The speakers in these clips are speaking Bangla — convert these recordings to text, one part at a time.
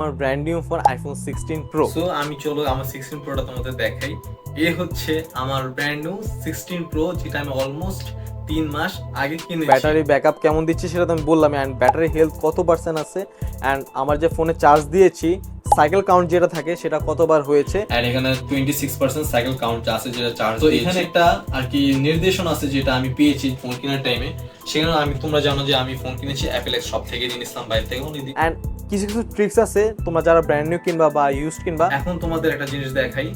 আমার brand new phone iPhone 16 pro. So আমি চলো আমার 16 প্রোটা তোমাদের দেখাই। এ হচ্ছে আমার ব্র্যান্ড নিউ 16 প্রো, যেটা আমি অলমোস্ট 3 মাস আগে কিনেছি। ব্যাটারি ব্যাকআপ কেমন দিচ্ছে সেটা তো আমি বললাম, অ্যান্ড ব্যাটারি হেলথ কত পার্সেন্ট আছে, অ্যান্ড আমার যে ফোনে চার্জ দিয়েছি সাইকেল কাউন্ট যেটা থাকে সেটা কতবার হয়েছে, এন্ড এখানে 26% সাইকেল কাউন্ট আছে যেটা চার্জ। তো এখানে একটা আর কি নির্দেশন আছে যেটা আমি পেয়েছি ফোন কেনার টাইমে। সেখানে তোমরা জানো যে আমি ফোন কিনেছি অ্যাপেল এক্স শপ থেকে, দিন ইসলাম বাইরে থেকে। অ্যান্ড কিছু কিছু ট্রিক্স আছে তোমরা যারা ব্র্যান্ড নিউ কিনবা বা ইউজ কিনবা। এখন তোমাদের একটা জিনিস দেখাই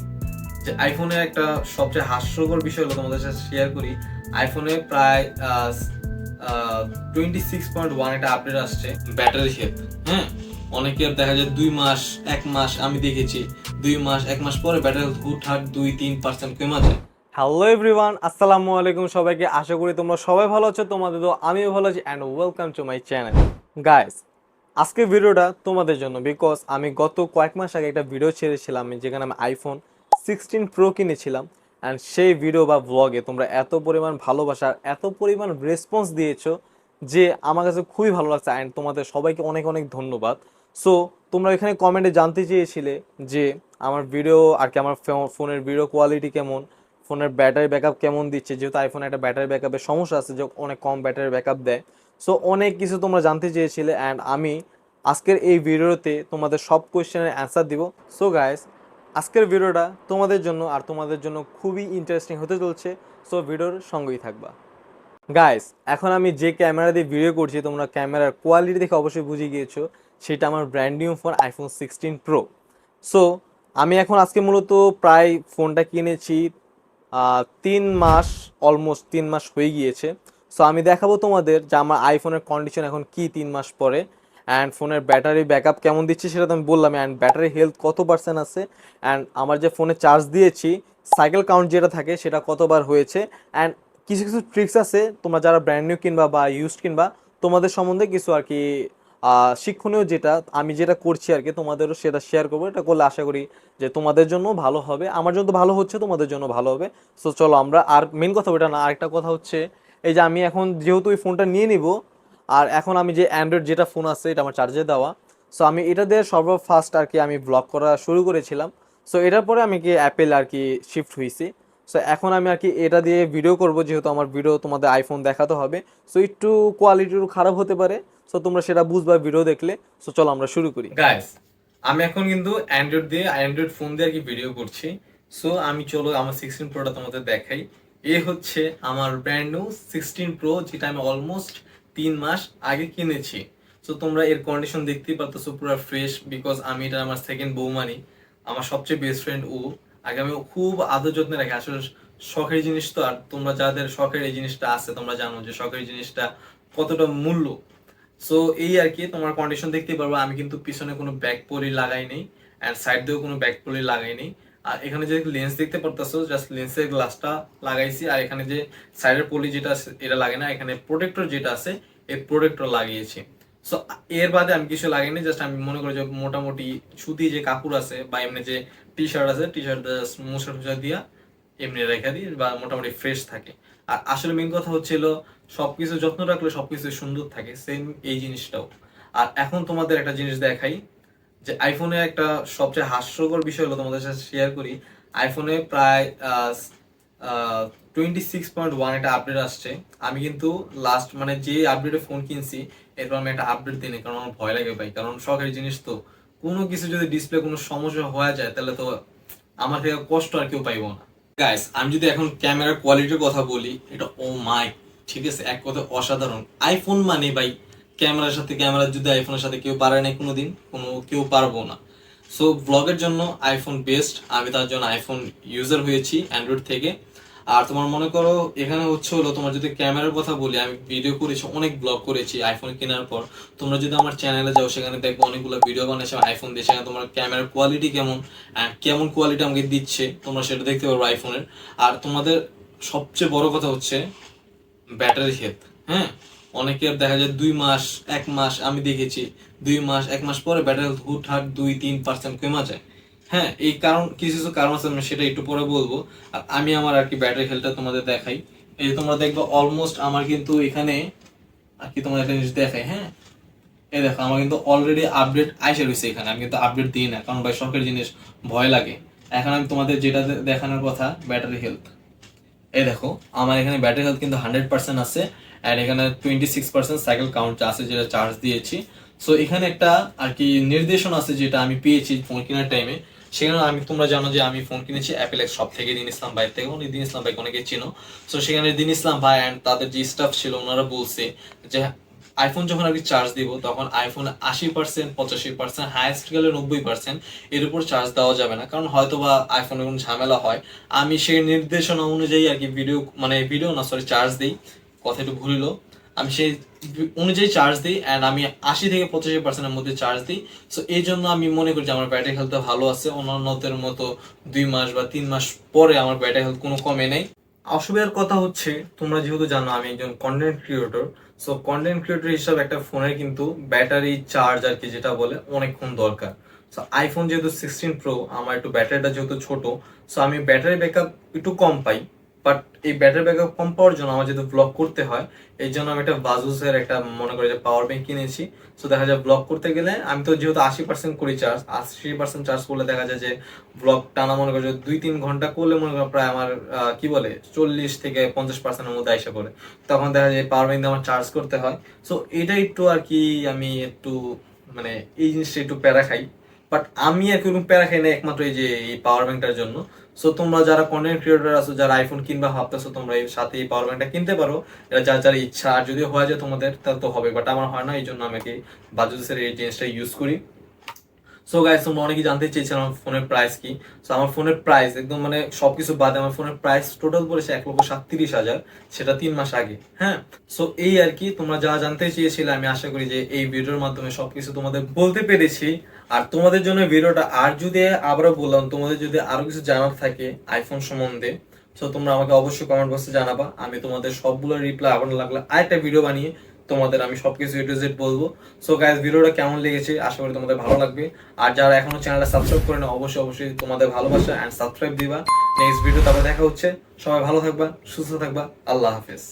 যে আইফোনের একটা সবচেয়ে হাস্যকর বিষয় হলো তোমাদের সাথে শেয়ার করি। আইফোনে প্রায় 26.1 একটা আপডেট আসছে ব্যাটারি হেলথ। হ্যাঁ, অনেকের দেখা যায় 2 মাস 1 মাস, আমি দেখেছি 2 মাস 1 মাস পরে ব্যাটারি হেলথ হুটহাট 2-3% কমে যায়। হ্যালো এভরিওয়ান, আসসালামু আলাইকুম সবাইকে। আশা করি তোমরা সবাই ভালো আছো, তোমাদের তো আমিও ভালো আছি। And welcome to my channel guys. আজকের ভিডিওটা তোমাদের জন্য, বিকজ আমি গত কয়েক মাস আগে একটা ভিডিও ছেড়েছিলাম যেখানে আমি আইফোন 16 প্রো কিনেছিলাম। অ্যান্ড সেই ভিডিও বা ব্লগে তোমরা এত পরিমাণ ভালোবাসা, এত পরিমাণ রেসপন্স দিয়েছো যে আমার কাছে খুবই ভালো লাগছে। অ্যান্ড তোমাদের সবাইকে অনেক অনেক ধন্যবাদ। সো তোমরা এখানে কমেন্টে জানতে চেয়েছিলে যে আমার ভিডিও আর কি, আমার ফোনের ভিডিও কোয়ালিটি কেমন, ফোনের ব্যাটারি ব্যাকআপ কেমন দিচ্ছে, যেহেতু আইফোনে একটা ব্যাটারি ব্যাকআপের সমস্যা আছে যে অনেক কম ব্যাটারি ব্যাকআপ দেয়। সো অনেক কিছু তোমরা জানতে চেয়েছিলে, অ্যান্ড আমি আজকের এই ভিডিওতে তোমাদের সব কোয়েশ্চেনের অ্যান্সার দিব। সো গাইস, আজকের ভিডিওটা তোমাদের জন্য আর তোমাদের জন্য খুবই ইন্টারেস্টিং হতে চলছে। সো ভিডিওর সঙ্গেই থাকবা গাইস। এখন আমি যে ক্যামেরা দিয়ে ভিডিও করছি তোমরা ক্যামেরার কোয়ালিটি দেখে অবশ্যই বুঝে গিয়েছো সেটা আমার brand new phone iPhone 16 pro. So আমি এখন আজকে মূলত প্রায় ফোনটা কিনেছি 3 মাস, অলমোস্ট 3 মাস হয়ে গিয়েছে। সো আমি দেখাবো তোমাদের যে আমার আইফোনের কন্ডিশন এখন কি 3 মাস পরে, অ্যান্ড ফোনের ব্যাটারি ব্যাকআপ কেমন দিচ্ছে সেটা তো আমি বললাম, অ্যান্ড ব্যাটারি হেলথ কত পার্সেন্ট আছে, অ্যান্ড আমার যে ফোনে চার্জ দিয়েছি সাইকেল কাউন্ট যেটা থাকে সেটা কতবার হয়েছে, অ্যান্ড কিছু কিছু ট্রিক্স আছে তোমরা যারা ব্র্যান্ড নিউ কিনবা বা ইউজ কিনবা তোমাদের সম্বন্ধে কিছু আর কি শিক্ষণীয়, যেটা আমি যেটা করছি আর কি তোমাদেরও সেটা শেয়ার করবো। এটা করলে আশা করি যে তোমাদের জন্য ভালো হবে, আমার জন্য তো ভালো হচ্ছে, তোমাদের জন্য ভালো হবে। সো চলো আমরা, আর মেন কথা ওটা না, আরেকটা কথা হচ্ছে এই যে আমি এখন যেহেতু এই ফোনটা নিয়ে নিব, আর এখন আমি যে অ্যান্ড্রয়েড যেটা ফোন আছে এটা আমার চার্জে দেওয়া। সো আমি এটা দিয়ে সর্বফার্স্ট আর কি আমি ব্লগ করা শুরু করেছিলাম। সো এটার পরে আমি কি অ্যাপেল আর কি শিফট হয়েছি। সো এখন আমি আর কি এটা দিয়ে ভিডিও করব, যেহেতু আমার ভিডিও তোমাদের আইফোন দেখাতে হবে। সো একটু কোয়ালিটি একটু খারাপ হতে পারে, সো তোমরা সেটা বুঝবা ভিডিও দেখলে। সো চলো আমরা শুরু করি গাইস, আমি এখন কিন্তু অ্যান্ড্রয়েড ফোন দিয়ে আর কি ভিডিও করছি। সো আমি চলো আমার 16 প্রোটা তোমাদের দেখাই। এ হচ্ছে আমার ব্র্যান্ড নিউ 16 প্রো, যেটা আমি অলমোস্ট 3 মাস আগে কিনেছি। সো তোমরা এর কন্ডিশন দেখতেই পারতেছো, পুরো ফ্রেশ। বিকজ আমি এটা আমার সেকেন্ড বউ মানি, আমার সবচেয়ে বেস্ট ফ্রেন্ড ও। আগে আমি খুব আদর যত্নে রাখি, আসলে শখের জিনিস তো। আর তোমরা যাদের শখের এই জিনিসটা আছে তোমরা জানো যে শখের জিনিসটা কতটা মূল্য। সো এই আর কি, তোমার কন্ডিশন দেখতেই পারবো। আমি কিন্তু পিছনে কোনো ব্যাক পলি লাগাইনি, এন্ড সাইড দিয়েও কোনো ব্যাক পলি লাগাইনি। আর এখানে যে লেন্স দেখতে পারতেছো, জাস্ট লেন্সের গ্লাসটা লাগাইছি। আর এখানে যে সাইডের পলি যেটা আছে এটা লাগে না, এখানে প্রোটেক্টর যেটা আছে এই প্রোটেক্টর লাগিয়েছি। সো এর বাদে আমি কিছু লাগাইনি, জাস্ট আমি মনে করি যে মোটামুটি সুতি যে কাপড় আছে বা এমনি যে টি শার্ট আছে, টি শার্ট মোছা টোছা দিয়া এমনি রেখে দিই বা মোটামুটি ফ্রেশ থাকে। আর আসলে মেন কথা হচ্ছিল সবকিছু যত্ন রাখলে সবকিছু সুন্দর থাকে, সেম এই জিনিসটাও। আর এখন তোমাদের একটা জিনিস দেখাই যে আইফোনে একটা সবচেয়ে হাস্যকর বিষয় হলো তোমাদের সাথে শেয়ার করি। আইফোনে প্রায় 26.1 একটা আপডেট আসছে। আমি কিন্তু লাস্ট মানে যে আপডেটে ফোন কিনছি এরপর আমি একটা আপডেট দিই, কারণ আমার ভয় লাগে ভাই। কারণ শখের জিনিস তো, কোনো কিছু যদি ডিসপ্লে কোনো সমস্যা হয়ে যায় তাহলে তো আমার থেকে কষ্ট আর কেউ পাইবো না। গাইস, আমি যদি এখন ক্যামেরার কোয়ালিটির কথা বলি, এটা ও মাই, ঠিক আছে, এক কথা অসাধারণ। আইফোন মানে ভাই ক্যামেরার সাথে, ক্যামেরা যদি আইফোনের সাথে কেউ পারে না কোনোদিন, কেউ পারবো না। সো ব্লগের জন্য আইফোন বেস্ট, আমি তার জন্য আইফোন ইউজার হয়েছি অ্যান্ড্রয়েড থেকে। আর তোমার মনে করো এখানে হচ্ছে হলো, তোমার যদি ক্যামেরার কথা বলি, আমি ভিডিও করেছি, অনেক ব্লগ করেছি আইফোন কেনার পর। তোমরা যদি আমার চ্যানেলে যাও সেখানে দেখবো অনেকগুলো ভিডিও বানাইছি আইফোন দিয়ে, সেখানে তোমার ক্যামেরার কোয়ালিটি কেমন অ্যান্ড কেমন কোয়ালিটি আমাকে দিচ্ছে তোমরা সেটা দেখতে পারবো আইফোনের। আর তোমাদের সবচেয়ে বড় কথা হচ্ছে ব্যাটারি হেলথ। হ্যাঁ, অনেকের দেখা যায় 2 মাস 1 মাস, আমি দেখেছি 2 মাস 1 মাস পরে ব্যাটারি হেলথ হুটহাট 2-3% কমে যায়। হ্যাঁ, এই কারণ কিছু কিছু কারণ আছে, আমি সেটা একটু পরে বলবো। আর আমি আমার আর কি ব্যাটারি হেলথটা তোমাদের দেখাই। এই যে তোমরা দেখবে অলমোস্ট আমার কিন্তু এখানে আর কি তোমাদের একটা জিনিস দেখাই। হ্যাঁ, এই দেখো আমার কিন্তু অলরেডি আপডেট আইসা রয়েছে এখানে, আমি কিন্তু আপডেট দিই না, কারণ ভাই শখের জিনিস ভয় লাগে। এখন আমি তোমাদের যেটা দেখানোর কথা, ব্যাটারি হেলথ, এই দেখো আমার এখানে ব্যাটারি হেলথ কিন্তু 100% আছে, অ্যান্ড এখানে 26% সাইকেল কাউন্ট আছে যেটা চার্জ দিয়েছি। সো এখানে একটা আর কি নির্দেশনা আছে যেটা আমি পেয়েছি ফোন কেনার টাইমে। সেখানে আমি, তোমরা জানো যে আমি ফোন কিনেছি অ্যাপেল এক্স শপ থেকে, দিন ইসলাম ভাই থেকে। উনি দিন ইসলাম ভাই অনেকে চিনো। সো সেখানে দিন ইসলাম ভাই অ্যান্ড তাদের যে স্টাফ ছিল ওনারা বলছে যে আইফোন যখন আমি চার্জ দিব তখন আইফোন 80%, 85%, হাইয়েস্ট গেলে 90%, এর উপর চার্জ দেওয়া যাবে না, কারণ হয়তো বা আইফোনে কোনো ঝামেলা হয়। আমি সেই নির্দেশনা অনুযায়ী আর কি ভিডিও না সরি চার্জ দিই, কথা একটু ভুলিল, আমি সেই অনুযায়ী চার্জ দিই, অ্যান্ড আমি 80 থেকে 85%-এর মধ্যে চার্জ দিই। সো এই জন্য আমি মনে করি যে আমার ব্যাটারি হেলথ ভালো আছে, অন্যান্যদের মতো 2 মাস বা 3 মাস পরে আমার ব্যাটারি হেলথ কোনো কমে নেই। অসুবিধার কথা হচ্ছে, তোমরা যেহেতু জানো আমি একজন content creator, so content creator হিসাবে একটা ফোনের কিন্তু ব্যাটারি চার্জ আর কি যেটা বলে অনেকক্ষণ দরকার। সো আইফোন যেহেতু 16 প্রো, আমার একটু ব্যাটারিটা যেহেতু ছোট, সো আমি ব্যাটারি ব্যাকআপ একটু কম পাই। বাট এই ব্যাটারি ব্যাকআপ কম পাওয়ার জন্য আমার যেহেতু ব্লগ করতে হয়, এই জন্য আমি একটা বাজুসের একটা মনে করি যে পাওয়ার ব্যাংক কিনেছি। সো দেখা যায় ব্লগ করতে গেলে আমি তো যেহেতু 80% করি চার্জ, 80% চার্জ করলে দেখা যায় যে ব্লগ টানা মনে করো 2-3 ঘন্টা করলে মনে করো প্রায় আমার কি বলে 40 থেকে 50%-এর মধ্যে আইসা করে। তখন দেখা যায় পাওয়ার ব্যাংক দিয়ে আমার চার্জ করতে হয়। সো এটা একটু আর কি আমি একটু মানে এই জিনিসটা একটু প্যারা খাই। বাট আমি আর কি ওরকম প্যারা খাই না একমাত্র এই যে এই পাওয়ার ব্যাংকটার জন্য। সো তোমরা যারা কন্টেন্ট ক্রিয়েটর আছো, যারা আইফোন কিনবা ভাবতেছো, তোমরা এর সাথে এই পাওয়ার ব্যাংকটা কিনতে পারো। এটা যার যার ইচ্ছা, আর যদি হয়ে যায় তোমাদের তাহলে তো হবে, বাট আমার হয় না, এই জন্য আমি কি বাজুসের এই জিনিসটা ইউজ করি। সো গাইস, তোমরা অনেকেই জানতে চেয়েছিলাম আমার ফোনের প্রাইস কি। সো আমার ফোনের প্রাইস একদম মানে সবকিছু বাদে আমার ফোনের প্রাইস টোটাল পড়েছে 1,37,000, সেটা 3 মাস আগে। হ্যাঁ, সো এই আর কি, তোমরা যা জানতে চেয়েছিলে আমি আশা করি যে এই ভিডিওর মাধ্যমে সবকিছু তোমাদের বলতে পেরেছি। আর তোমাদের জন্য ভিডিওটা, আর যদি আবারও বললাম, তোমাদের যদি আরো কিছু জানার থাকে আইফোন সম্বন্ধে, সো তোমরা আমাকে অবশ্যই কমেন্ট বক্সে জানাবা। আমি তোমাদের সবগুলো রিপ্লাই আবার লাগলে আরেকটা ভিডিও বানিয়ে তোমাদের আমি সবকিছু এ টু জেড বলবো। সো গাইস, ভিডিওটা কেমন লেগেছে আশা করি তোমাদের ভালো লাগবে। আর যারা এখনো চ্যানেলটা সাবস্ক্রাইব করে না, অবশ্যই অবশ্যই তোমাদের ভালোবাসা এন্ড সাবস্ক্রাইব দিবা। নেক্সট ভিডিও তারপরে দেখা হচ্ছে। সবাই ভালো থাকবা, সুস্থ থাকবা, আল্লাহ হাফেজ।